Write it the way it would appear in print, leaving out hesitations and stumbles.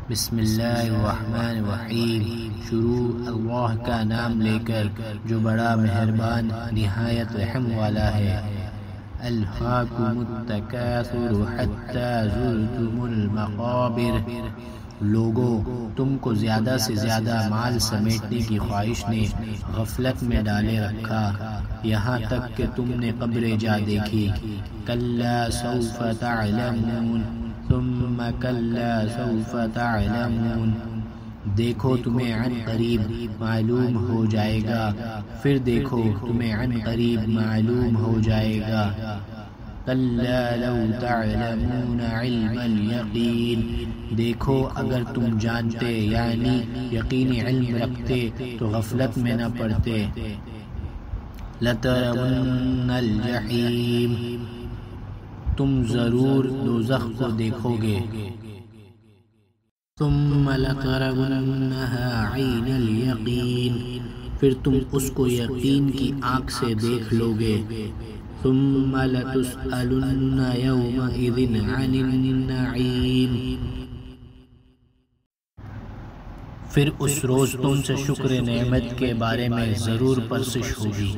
بسم اللہ الرحمن الرحیم۔ شروع اللہ کا نام لے کر جو بڑا مہربان نہایت رحم والا ہے۔ الہاکم التکاثر حتی زرتم المقابر۔ لوگو، تم کو زیادہ سے زیادہ مال سمیٹنے کی خواہش نے غفلت میں ڈالے رکھا، یہاں تک کہ تم نے قبریں جا دیکھی۔ کلا سوف تعلمون ثم کلا سوف تعلمون۔ دیکھو تمہیں عن قریب معلوم ہو جائے گا، پھر دیکھو تمہیں عن قریب معلوم ہو جائے گا۔ کلا لو تعلمون علم الیقین۔ دیکھو اگر تم جانتے یعنی یقینی علم رکھتے تو غفلت میں نہ پڑتے۔ لترون الجحیم۔ تم ضرور دوزخ کو دیکھو گے۔ ثم لترونها عین الیقین۔ پھر تم اس کو یقین کی آنکھ سے دیکھ لو گے۔ ثم لتسألن یومئذ عن النعیم۔ پھر اس روز تم سے شکر نعمت کے بارے میں ضرور پرسش ہوگی۔